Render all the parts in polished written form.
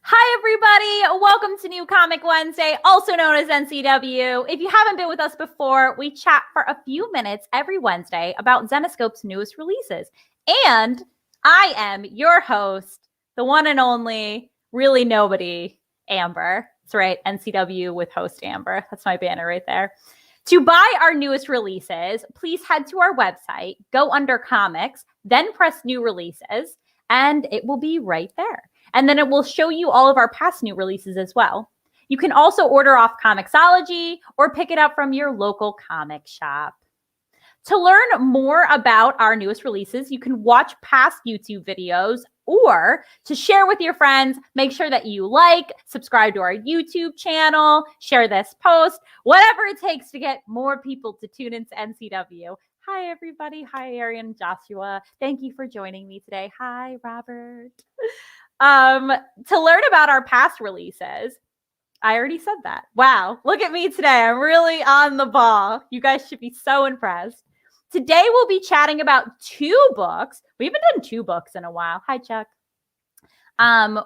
Hi, everybody. Welcome to New Comic Wednesday, also known as NCW. If you haven't been with us before, we chat for a few minutes every Wednesday about Zenescope's newest releases. And I am your host, the one and only, really nobody, Amber. That's right, NCW with host Amber. That's my banner right there. To buy our newest releases, please head to our website, go under comics, then press new releases, and it will be right there. And then it will show you all of our past new releases as well. You can also order off Comixology or pick it up from your local comic shop. To learn more about our newest releases, you can watch past YouTube videos, or to share with your friends, make sure that you like, subscribe to our YouTube channel, share this post, whatever it takes to get more people to tune into NCW. Hi, everybody. Hi, Arian and Joshua. Thank you for joining me today. Hi, Robert. To learn about our past releases, I already said that. Wow, look at me today. I'm really on the ball. You guys should be so impressed. Today, we'll be chatting about two books. We haven't done two books in a while. Hi, Chuck.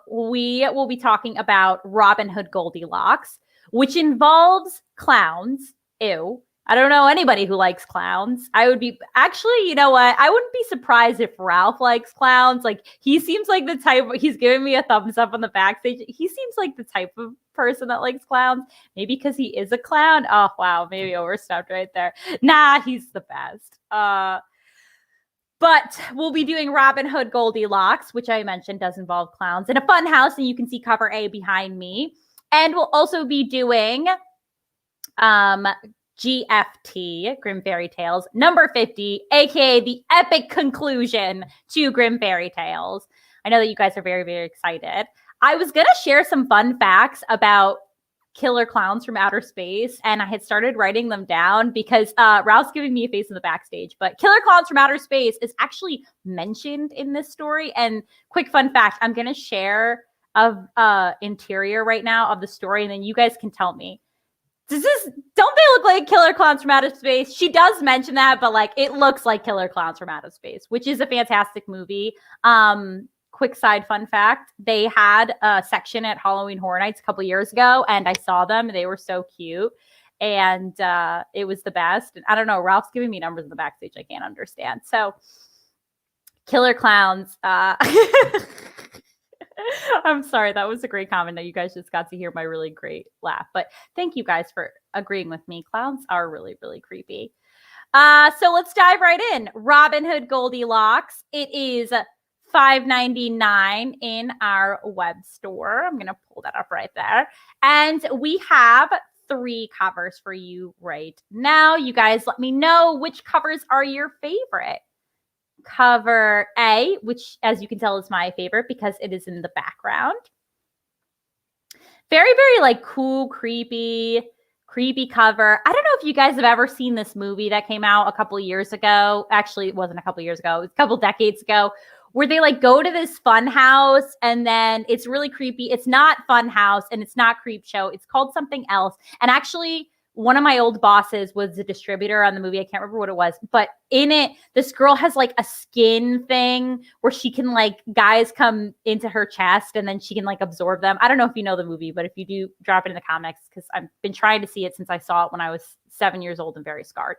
We will be talking about Robin Hood Goldilocks, which involves clowns. Ew. I don't know anybody who likes clowns. I would be, actually, you know what? I wouldn't be surprised if Ralph likes clowns. Like, he seems like the type, he's giving me a thumbs up on the backstage. He seems like the type of person that likes clowns. Maybe because he is a clown. Oh, wow. Maybe overstepped right there. Nah, he's the best. But we'll be doing Robin Hood Goldilocks, which I mentioned does involve clowns, in a fun house. And you can see cover A behind me. And we'll also be doing, GFT, Grimm Fairy Tales, number 50, aka the epic conclusion to Grimm Fairy Tales. I know that you guys are very, very excited. I was going to share some fun facts about killer clowns from outer space, and I had started writing them down because Ralph's giving me a face in the backstage, but killer clowns from outer space is actually mentioned in this story. And quick fun fact, I'm going to share of interior right now of the story, and then you guys can tell me. Don't they look like killer clowns from outer space? She does mention that, but like it looks like Killer Clowns from Outer Space, which is a fantastic movie. Quick side fun fact, they had a section at Halloween Horror Nights a couple years ago, and I saw them. They were so cute, and it was the best. And I don't know, Ralph's giving me numbers in the backstage I can't understand. So Killer Clowns. I'm sorry. That was a great comment that you guys just got to hear my really great laugh. But thank you guys for agreeing with me. Clowns are really, really creepy. So let's dive right in. Robin Hood Goldilocks. It is $5.99 in our web store. I'm going to pull that up right there. And we have 3 covers for you right now. You guys let me know which covers are your favorite. Cover A, which as you can tell is my favorite because it is in the background. Very, very like cool, creepy cover. I don't know if you guys have ever seen this movie that came out a couple of years ago. Actually, it wasn't a couple of years ago. It was a couple decades ago, where they like go to this fun house and then it's really creepy. It's not Fun House and it's not Creep Show. It's called something else. And actually, one of my old bosses was a distributor on the movie. I can't remember what it was, but in it, this girl has like a skin thing where she can like, guys come into her chest and then she can like absorb them. I don't know if you know the movie, but if you do, drop it in the comments because I've been trying to see it since I saw it when I was 7 years old and very scarred.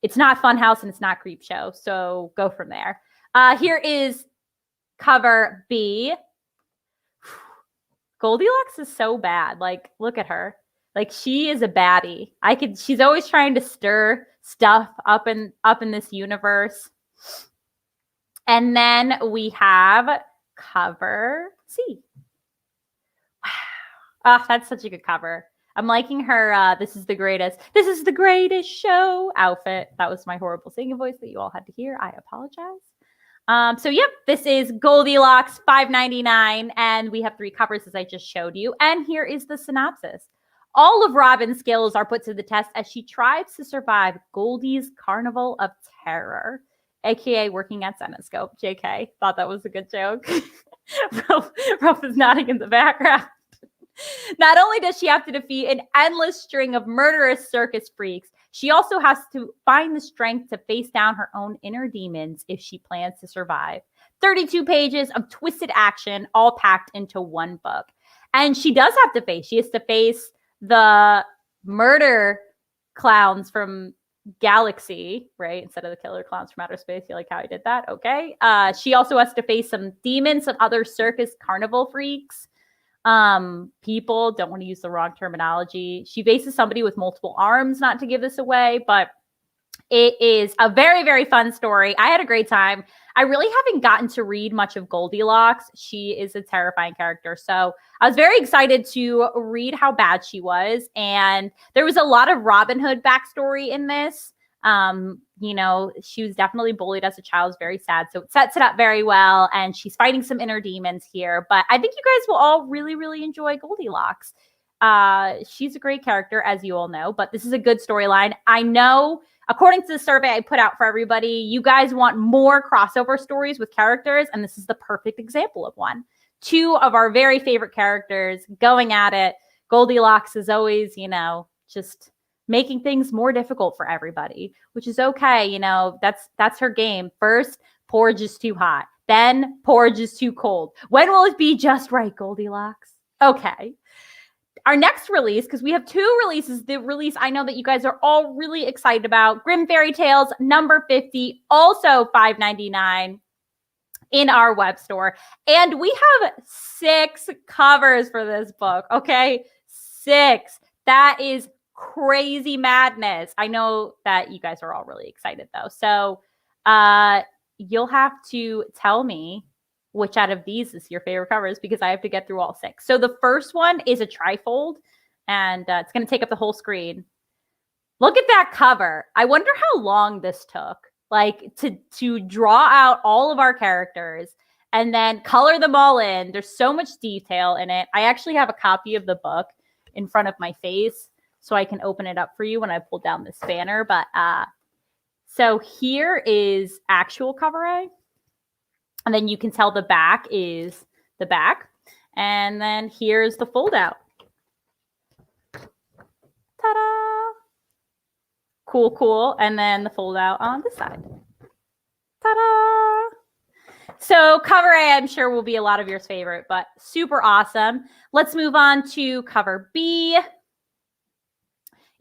It's not Fun House and it's not Creep Show. So go from there. Here is cover B. Goldilocks is so bad. Like, look at her. Like, she is a baddie. She's always trying to stir stuff up in this universe. And then we have cover C. Wow. Oh, that's such a good cover. I'm liking her this is the greatest show outfit. That was my horrible singing voice that you all had to hear. I apologize. So yep, this is Goldilocks, $5.99, and we have 3 covers as I just showed you. And here is the synopsis. All of Robin's skills are put to the test as she tries to survive Goldie's Carnival of Terror, aka working at Zenescope. JK, thought that was a good joke. Ralph is nodding in the background. Not only does she have to defeat an endless string of murderous circus freaks, she also has to find the strength to face down her own inner demons if she plans to survive. 32 pages of twisted action, all packed into one book. And she has to face the murder clowns from Galaxy, right? Instead of the killer clowns from outer space. You like how I did that? Okay. She also has to face some demons, some other circus carnival freaks. People, don't want to use the wrong terminology. She faces somebody with multiple arms, not to give this away, but it is a very, very fun story. I had a great time. I really haven't gotten to read much of Goldilocks. She is a terrifying character. So I was very excited to read how bad she was. And there was a lot of Robin Hood backstory in this. You know, she was definitely bullied as a child. It was very sad. So it sets it up very well. And she's fighting some inner demons here. But I think you guys will all really, really enjoy Goldilocks. She's a great character, as you all know. But this is a good storyline. I know, according to the survey I put out for everybody, you guys want more crossover stories with characters, and this is the perfect example of one. Two of our very favorite characters going at it. Goldilocks is always, you know, just making things more difficult for everybody, which is okay. You know, that's her game. First, porridge is too hot. Then porridge is too cold. When will it be just right, Goldilocks? Okay. Our next release, because we have two releases, the release I know that you guys are all really excited about, Grimm Fairy Tales number 50, also $5.99 in our web store. And we have 6 covers for this book, okay? 6. That is crazy madness. I know that you guys are all really excited, though. So you'll have to tell me which out of these is your favorite covers, because I have to get through all 6. So the first one is a trifold, and it's going to take up the whole screen. Look at that cover. I wonder how long this took, like to draw out all of our characters and then color them all in. There's so much detail in it. I actually have a copy of the book in front of my face, so I can open it up for you when I pull down this banner. But so here is actual cover A. And then you can tell the back is the back. And then here's the fold out. Ta-da! Cool, cool. And then the fold out on this side. Ta-da! So cover A, I'm sure, will be a lot of yours favorite, but super awesome. Let's move on to cover B.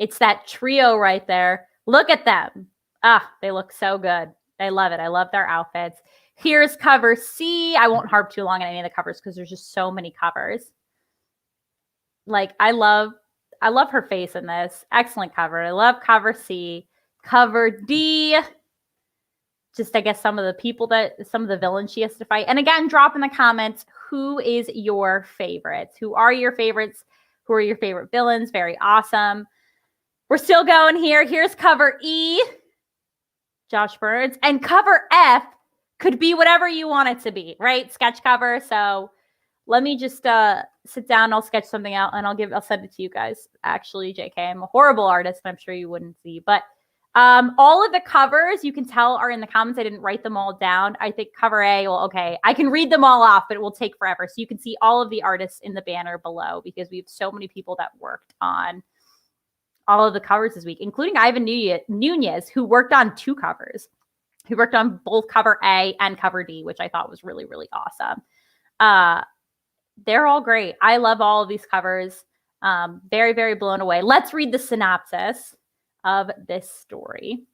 It's that trio right there. Look at them. Ah, they look so good. I love it. I love their outfits. Here's cover C. I won't harp too long on any of the covers because there's just so many covers. Like, I love her face in this. Excellent cover. I love cover C. Cover D. Just, I guess, some of the villains she has to fight. And again, drop in the comments, who is your favorites? Who are your favorites? Who are your favorite villains? Very awesome. We're still going here. Here's cover E. Josh Burns. And cover F could be whatever you want it to be, right? Sketch cover. So let me just sit down. I'll sketch something out and I'll send it to you guys. Actually, JK, I'm a horrible artist. I'm sure you wouldn't see, but all of the covers you can tell are in the comments. I didn't write them all down. I think cover A, well, okay, I can read them all off, but it will take forever. So you can see all of the artists in the banner below because we have so many people that worked on all of the covers this week, including Ivan Nunez, who worked on 2 covers. He worked on both cover A and cover D, which I thought was really, really awesome. They're all great. I love all of these covers. Very, very blown away. Let's read the synopsis of this story.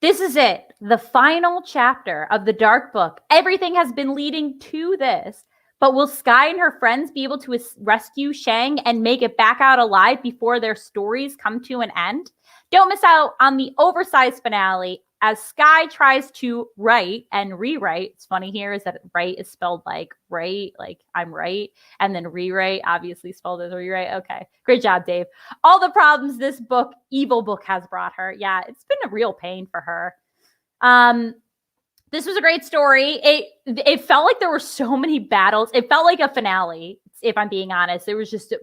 This is it. The final chapter of the Dark Book. Everything has been leading to this. But will Sky and her friends be able to rescue Shang and make it back out alive before their stories come to an end? Don't miss out on the oversized finale as Sky tries to write and rewrite. It's funny here is that right is spelled like right, like I'm right, and then rewrite, obviously spelled as rewrite. Okay, great job, Dave. All the problems this evil book has brought her. Yeah, it's been a real pain for her. This was a great story. It felt like there were so many battles. It felt like a finale, if I'm being honest. There was just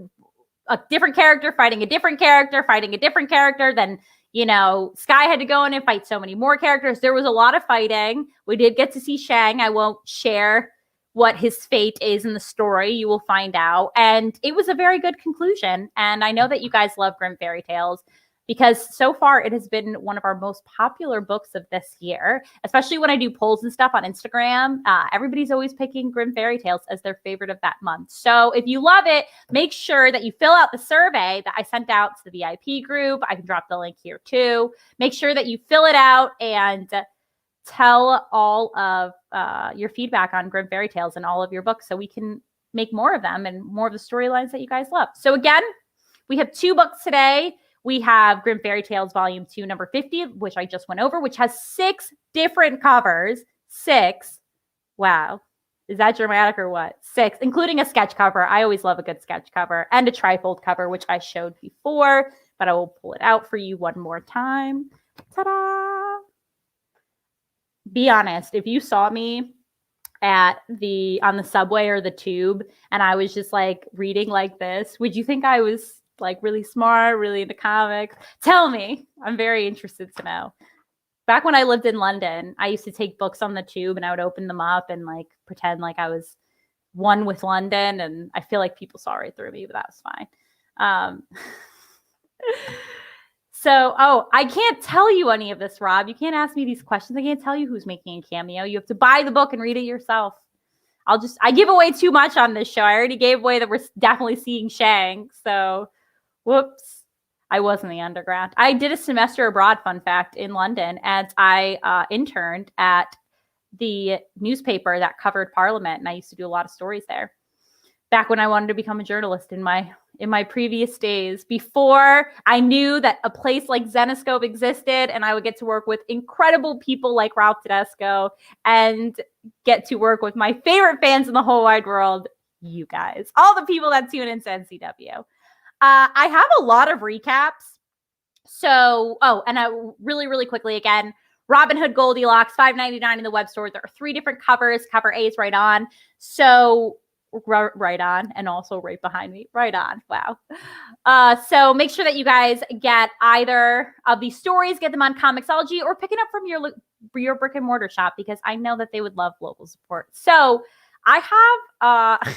a different character fighting a different character, fighting a different character. Then, you know, Sky had to go in and fight so many more characters. There was a lot of fighting. We did get to see Shang. I won't share what his fate is in the story. You will find out. And it was a very good conclusion. And I know that you guys love Grimm Fairy Tales. because so far it has been one of our most popular books of this year, especially when I do polls and stuff on Instagram. Everybody's always picking Grimm Fairy Tales as their favorite of that month. So if you love it, make sure that you fill out the survey that I sent out to the VIP group. I can drop the link here too. Make sure that you fill it out and tell all of your feedback on Grimm Fairy Tales and all of your books so we can make more of them and more of the storylines that you guys love. So again, we have 2 books today. We have Grimm Fairy Tales Volume 2, number 50, which I just went over, which has 6 different covers. 6. Wow. Is that dramatic or what? 6, including a sketch cover. I always love a good sketch cover, and a trifold cover, which I showed before, but I will pull it out for you one more time. Ta-da! Be honest, if you saw me on the subway or the tube and I was just like reading like this, would you think I was like really smart, really into comics? Tell me. I'm very interested to know. Back when I lived in London, I used to take books on the tube and I would open them up and like pretend like I was one with London, and I feel like people saw right through me, but that was fine. So, I can't tell you any of this, Rob. You can't ask me these questions. I can't tell you who's making a cameo. You have to buy the book and read it yourself. I give away too much on this show. I already gave away that we're definitely seeing Shang. So, whoops. I was in the underground. I did a semester abroad, fun fact, in London, and I interned at the newspaper that covered Parliament, and I used to do a lot of stories there. Back when I wanted to become a journalist in my previous days, before I knew that a place like Zenescope existed and I would get to work with incredible people like Ralph Tedesco and get to work with my favorite fans in the whole wide world, you guys, all the people that tune into NCW. I have a lot of recaps. So, and really, really quickly again, Robin Hood Goldilocks, $5.99 in the web store. There are 3 different covers. Cover A is right on. So right on, and also right behind me, right on. Wow. So make sure that you guys get either of these stories, get them on Comixology, or pick it up from your brick and mortar shop, because I know that they would love local support. So I have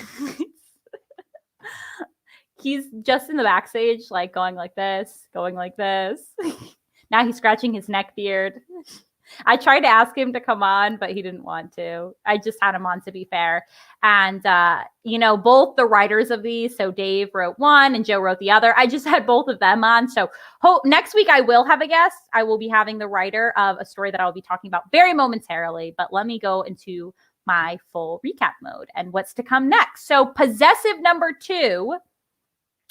he's just in the backstage, like going like this. Now he's scratching his neck beard. I tried to ask him to come on, but he didn't want to. I just had him on, to be fair. And, both the writers of these, so Dave wrote one and Joe wrote the other. I just had both of them on. So next week I will have a guest. I will be having the writer of a story that I'll be talking about very momentarily. But let me go into my full recap mode and what's to come next. So Possessive number 2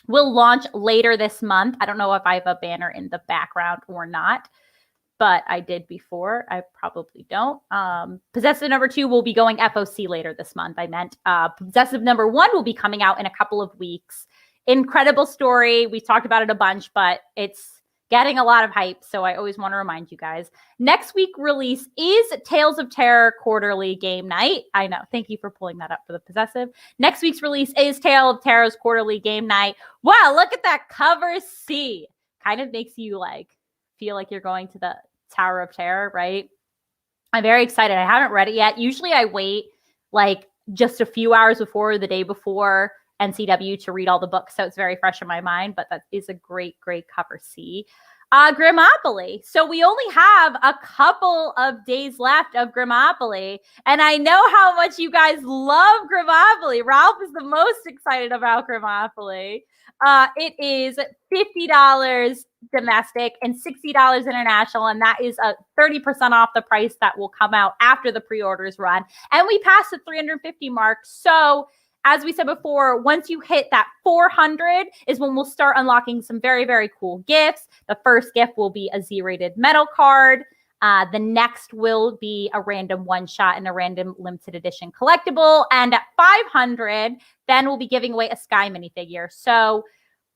will launch later this month. I don't know if I have a banner in the background or not, but I did before. I probably don't. Possessive number 2 will be going FOC later this month. I meant Possessive number 1 will be coming out in a couple of weeks. Incredible story. We've talked about it a bunch, but it's getting a lot of hype, so I always want to remind you guys. Next week release is Tales of Terror Quarterly Game Night. I know. Thank you for pulling that up for the Possessive. Next week's release is Tale of Terror's Quarterly Game Night. Wow, look at that cover C. Kind of makes you feel like you're going to the Tower of Terror, right? I'm very excited. I haven't read it yet. Usually I wait just a few hours before, the day before NCW, to read all the books, so it's very fresh in my mind, but that is a great, great cover C. Grimmopoly. So we only have a couple of days left of Grimmopoly, and I know how much you guys love Grimmopoly. Ralph is the most excited about Grimmopoly. It is $50 domestic and $60 international, and that is a 30% off the price that will come out after the pre-orders run. And we passed the 350 mark. So as we said before, once you hit that 400 is when we'll start unlocking some very, very cool gifts. The first gift will be a Z-rated metal card. The next will be a random one-shot and a random limited edition collectible. And at 500, then we'll be giving away a Sky minifigure. So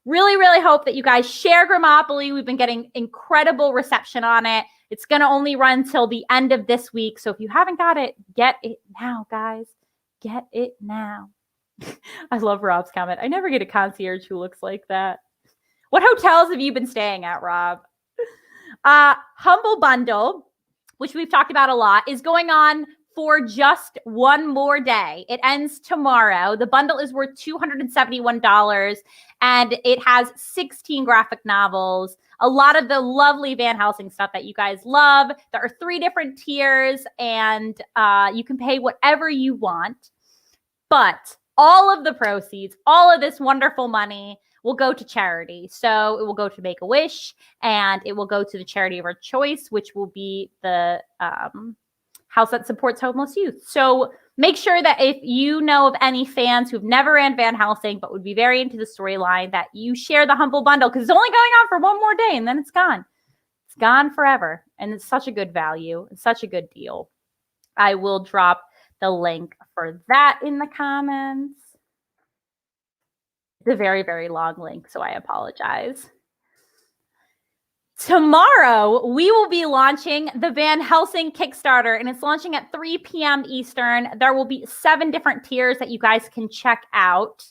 really, really hope that you guys share Grimmopoly. We've been getting incredible reception on it. It's going to only run till the end of this week. So if you haven't got it, get it now, guys. Get it now. I love Rob's comment. I never get a concierge who looks like that. What hotels have you been staying at, Rob? Humble Bundle, which we've talked about a lot, is going on for just one more day. It ends tomorrow. The bundle is worth $271, and it has 16 graphic novels, a lot of the lovely Van Helsing stuff that you guys love. There are 3 different tiers, and you can pay whatever you want. But all of the proceeds, all of this wonderful money will go to charity. So it will go to Make-A-Wish, and it will go to the charity of our choice, which will be the house that supports homeless youth. So make sure that if you know of any fans who've never ran Van Helsing but would be very into the storyline, that you share the Humble Bundle, because it's only going on for one more day and then it's gone. It's gone forever. And it's such a good value. It's such a good deal. I will drop the link for that in the comments. It's a very, very long link, so I apologize. Tomorrow, we will be launching the Van Helsing Kickstarter, and it's launching at 3 p.m. Eastern. There will be 7 different tiers that you guys can check out.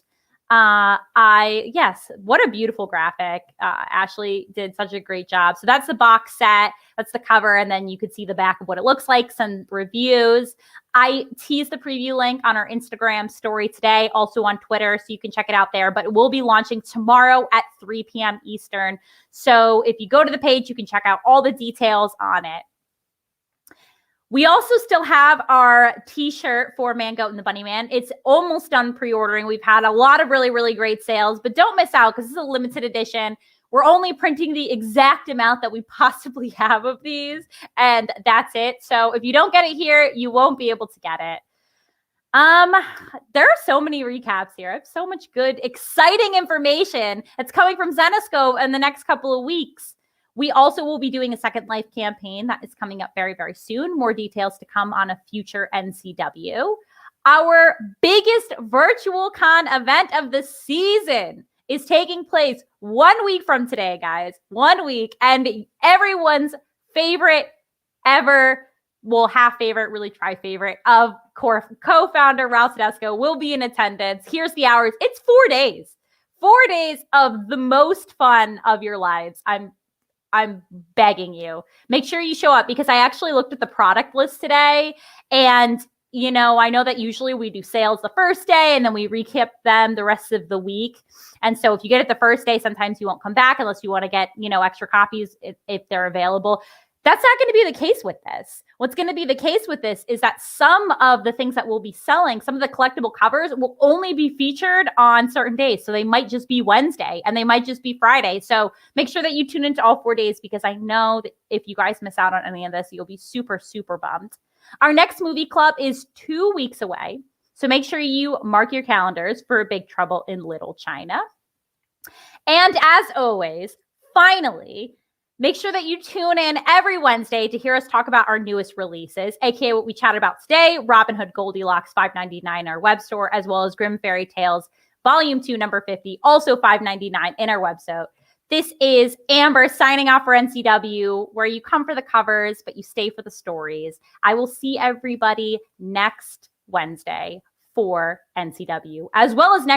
Yes, what a beautiful graphic. Ashley did such a great job. So that's the box set. That's the cover. And then you could see the back of what it looks like, some reviews. I teased the preview link on our Instagram story today, also on Twitter, so you can check it out there. But it will be launching tomorrow at 3 p.m. Eastern. So if you go to the page, you can check out all the details on it. We also still have our t-shirt for Man, Goat, and the Bunny Man. It's almost done pre-ordering. We've had a lot of really, really great sales, but don't miss out because this is a limited edition. We're only printing the exact amount that we possibly have of these, and that's it. So if you don't get it here, you won't be able to get it. There are so many recaps here. I have so much good, exciting information that's coming from Zenescope in the next couple of weeks. We also will be doing a Second Life campaign that is coming up very, very soon. More details to come on a future NCW. Our biggest virtual con event of the season is taking place 1 week from today, guys. 1 week. And everyone's favorite ever, well, half favorite, really try favorite of co-founder Ralph Tedesco will be in attendance. Here's the hours. It's 4 days. 4 days of the most fun of your lives. I'm begging you. Make sure you show up, because I actually looked at the product list today, and you know, I know that usually we do sales the first day and then we recap them the rest of the week. And so if you get it the first day, sometimes you won't come back unless you want to get, you know, extra copies if they're available. That's not going to be the case with this. What's going to be the case with this is that some of the things that we'll be selling, some of the collectible covers, will only be featured on certain days. So they might just be Wednesday and they might just be Friday. So make sure that you tune into all 4 days, because I know that if you guys miss out on any of this, you'll be super, super bummed. Our next movie club is 2 weeks away. So make sure you mark your calendars for Big Trouble in Little China. And as always, finally, make sure that you tune in every Wednesday to hear us talk about our newest releases, aka what we chatted about today, Robin Hood Goldilocks $5.99 in our web store, as well as Grimm Fairy Tales Volume 2, number 50, also $5.99 in our web store. This is Amber signing off for NCW, where you come for the covers, but you stay for the stories. I will see everybody next Wednesday for NCW, as well as next